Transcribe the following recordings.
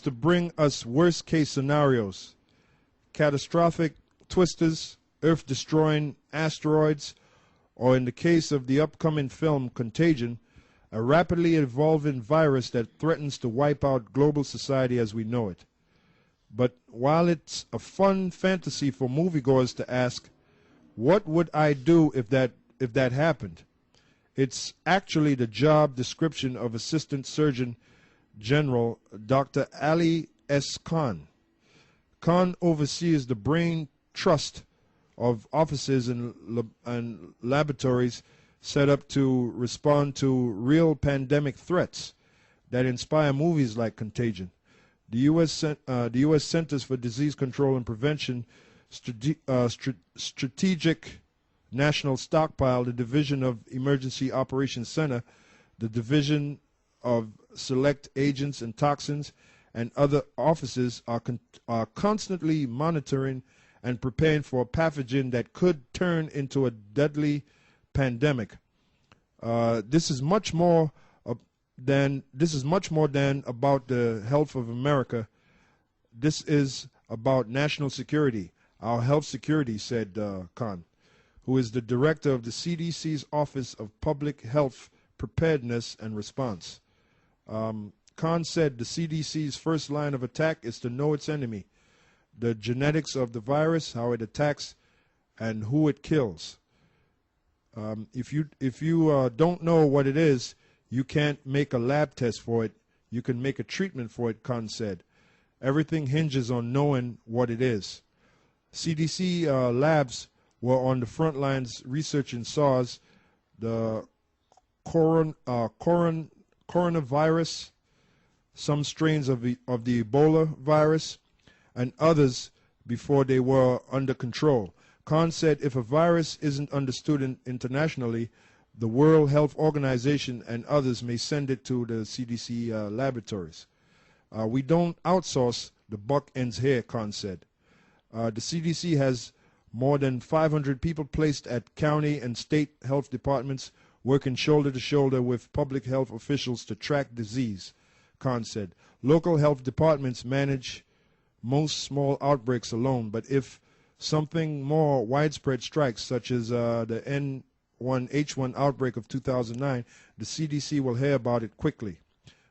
to bring us worst-case scenarios, catastrophic twisters, Earth-destroying asteroids, or in the case of the upcoming film Contagion, a rapidly evolving virus that threatens to wipe out global society as we know it. But while it's a fun fantasy for moviegoers to ask, what would I do if that happened? It's actually the job description of Assistant Surgeon General Dr. Ali S. Khan. Khan oversees the brain trust of offices and laboratories set up to respond to real pandemic threats that inspire movies like Contagion. The U.S. Centers for Disease Control and Prevention Strategic National Stockpile, the Division of Emergency Operations Center, the Division of Select Agents and Toxins, and other offices are constantly monitoring and preparing for a pathogen that could turn into a deadly pandemic. This is much more than about the health of America. This is about national security, our health security, said Khan, who is the director of the CDC's Office of Public Health Preparedness and Response. Khan said the CDC's first line of attack is to know its enemy, the genetics of the virus, how it attacks, and who it kills. If you don't know what it is, you can't make a lab test for it. You can make a treatment for it, Khan said. Everything hinges on knowing what it is. CDC labs were on the front lines researching SARS, the coronavirus, some strains of the Ebola virus, and others before they were under control. Khan said if a virus isn't understood internationally, the World Health Organization and others may send it to the CDC laboratories. We don't outsource, the buck ends here, Khan said. The CDC has more than 500 people placed at county and state health departments working shoulder to shoulder with public health officials to track disease, Khan said. Local health departments manage most small outbreaks alone, but if something more widespread strikes, such as the N1H1 outbreak of 2009, the CDC will hear about it quickly.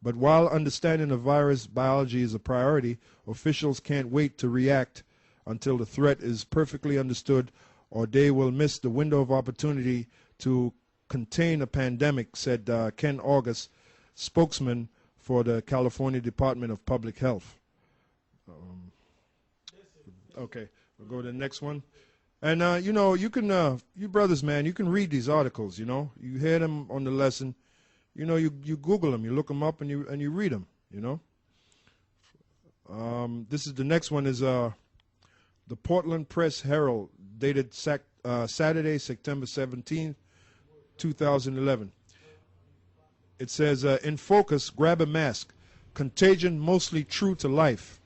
But while understanding of virus biology is a priority, officials can't wait to react until the threat is perfectly understood, or they will miss the window of opportunity to contain a pandemic, said Ken August, spokesman for the California Department of Public Health. Okay, we'll go to the next one. And, you know, you can, you brothers, man, you can read these articles, you know. You hear them on the lesson. You know, you Google them, you look them up, and you read them, you know. This is the next one is the Portland Press Herald, dated Saturday, September 17th, 2011. It says, in focus, grab a mask. Contagion mostly true to life.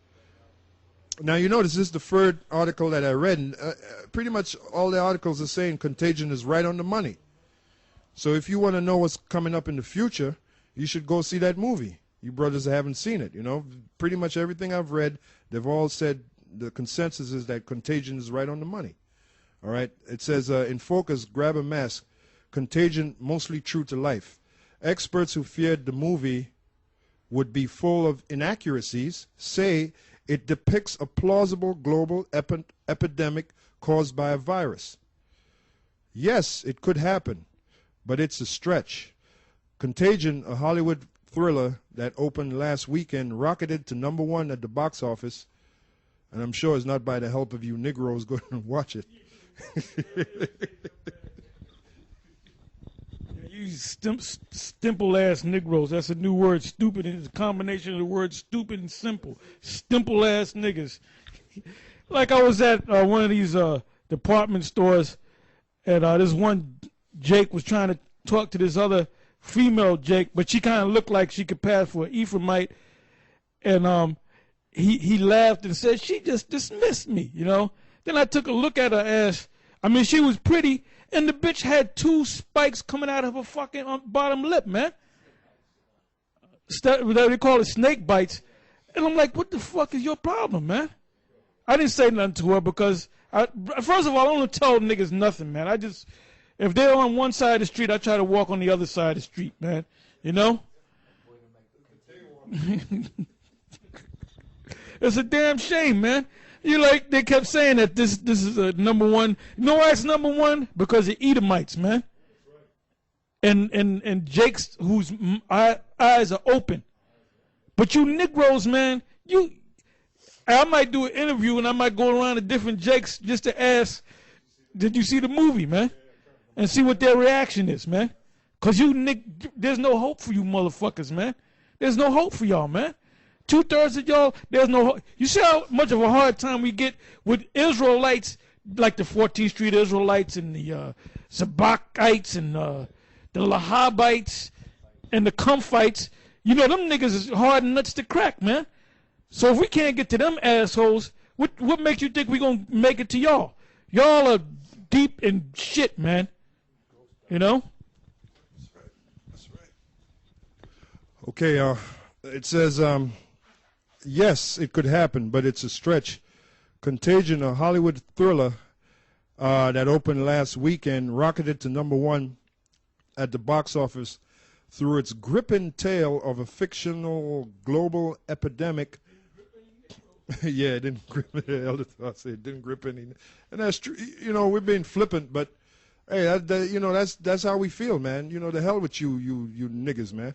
Now, you notice this is the third article that I read, and pretty much all the articles are saying Contagion is right on the money. So if you want to know what's coming up in the future, you should go see that movie. You brothers haven't seen it, you know. Pretty much everything I've read, they've all said the consensus is that Contagion is right on the money. All right? It says, in focus, grab a mask. Contagion mostly true to life. Experts who feared the movie would be full of inaccuracies say it depicts a plausible global epidemic caused by a virus. Yes, it could happen, but it's a stretch. Contagion, a Hollywood thriller that opened last weekend, rocketed to #1 at the box office, and I'm sure it's not by the help of you Negroes going to watch it. You stimple-ass Negroes. That's a new word, stupid. It's a combination of the words stupid and simple. Stimple-ass niggas. Like I was at one of these department stores, and this one Jake was trying to talk to this other female Jake, but she kind of looked like she could pass for an Ephraimite, and he laughed and said, she just dismissed me, you know. Then I took a look at her ass. I mean, she was pretty, and the bitch had 2 spikes coming out of her fucking bottom lip, man. They call it snake bites. And I'm like, what the fuck is your problem, man? I didn't say nothing to her because, first of all, I don't tell niggas nothing, man. If they're on one side of the street, I try to walk on the other side of the street, man. You know? It's a damn shame, man. They kept saying that this is a number one. You know why it's number one? Because of Edomites, man. And Jake's, whose eyes are open. But you Negroes, man, I might do an interview and I might go around to different Jakes just to ask, did you see the movie, man? And see what their reaction is, man. Because there's no hope for you motherfuckers, man. There's no hope for y'all, man. 2/3 of y'all, there's no hope. You see how much of a hard time we get with Israelites, like the 14th Street Israelites and the Sabakites and the Lahabites and the Kumphites. You know, them niggas is hard nuts to crack, man. So if we can't get to them assholes, what makes you think we gonna make it to y'all? Y'all are deep in shit, man. You know? That's right. Okay, it says, yes, it could happen, but it's a stretch. Contagion, a Hollywood thriller that opened last weekend, rocketed to #1 at the box office through its gripping tale of a fictional global epidemic. Yeah, it didn't grip any. Elder Todd said it didn't grip any. And that's true. You know, we're being flippant, but hey, that's how we feel, man. You know, the hell with you niggas, man.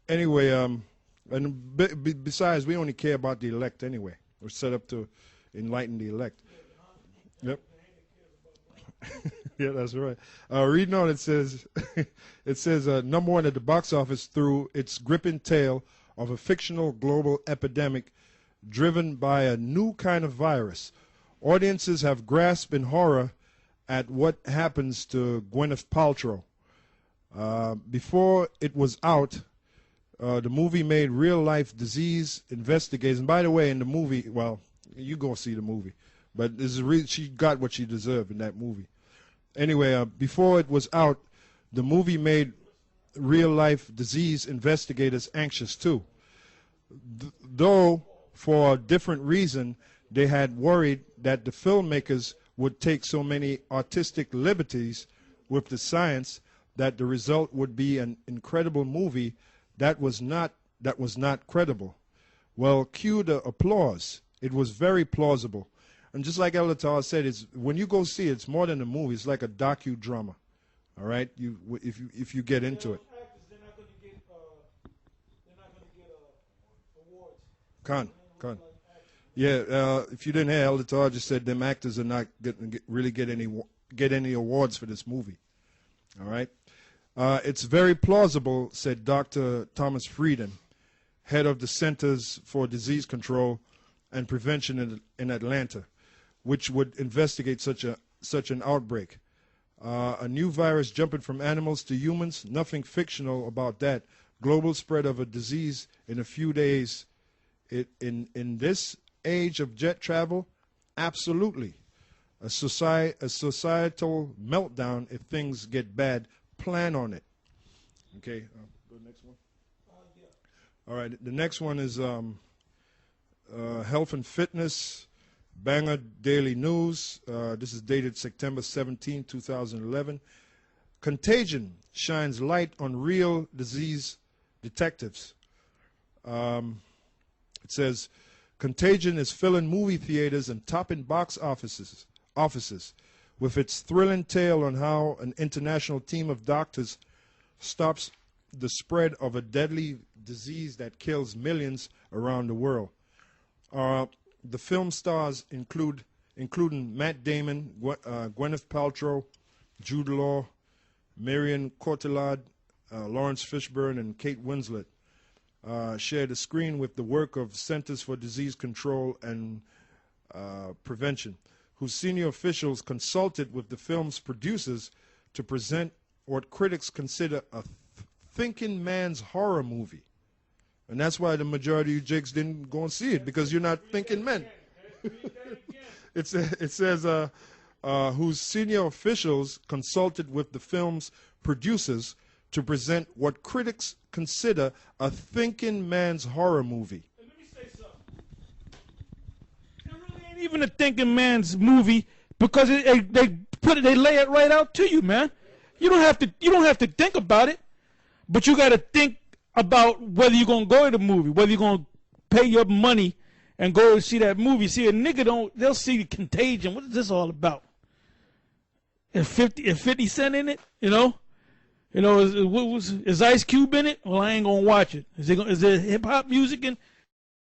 Anyway, and besides, we only care about the elect anyway. We're set up to enlighten the elect. Yep. Yeah, that's right. Reading on, it says, #1 at the box office through its gripping tale of a fictional global epidemic driven by a new kind of virus. Audiences have grasped in horror at what happens to Gwyneth Paltrow. Before it was out, the movie made real-life disease investigators. And by the way, in the movie, well, you go see the movie, but she got what she deserved in that movie. Anyway, before it was out, the movie made real-life disease investigators anxious too. Though, for a different reason, they had worried that the filmmakers would take so many artistic liberties with the science that the result would be an incredible movie that was not credible. Well, cue the applause. It was very plausible. And just like Elder Todd said, when you go see it, it's more than a movie. It's like a docudrama. All right, if you get into it. They're not going to get awards. Con. Yeah, if you didn't hear, Elder Todd just said them actors are not really get any awards for this movie. All right, it's very plausible, said Dr. Thomas Frieden, head of the Centers for Disease Control and Prevention in Atlanta, which would investigate such an outbreak. A new virus jumping from animals to humans, nothing fictional about that. Global spread of a disease in a few days. In this age of jet travel, absolutely. A societal meltdown if things get bad. Plan on it. Okay, go to the next one. All right, the next one is health and fitness. Banger Daily News. This is dated September 17, 2011. Contagion shines light on real disease detectives. It says, Contagion is filling movie theaters and topping box offices with its thrilling tale on how an international team of doctors stops the spread of a deadly disease that kills millions around the world. The film stars including Matt Damon, Gwyneth Paltrow, Jude Law, Marion Cotillard, Lawrence Fishburne, and Kate Winslet shared a screen with the work of Centers for Disease Control and Prevention, whose senior officials consulted with the film's producers to present what critics consider a thinking man's horror movie. And that's why the majority of you jigs didn't go and see it, because you're not thinking men. It says, whose senior officials consulted with the film's producers to present what critics consider a thinking man's horror movie. Let me say something. It really ain't even a thinking man's movie because they lay it right out to you, man. You don't have to think about it, but you got to think about whether you're gonna go to the movie, whether you're gonna pay your money and go and see that movie. See, a nigga they'll see the Contagion. What is this all about? Is 50 Cent in it? You know, is Ice Cube in it? Well, I ain't gonna watch it. Is there hip hop music in?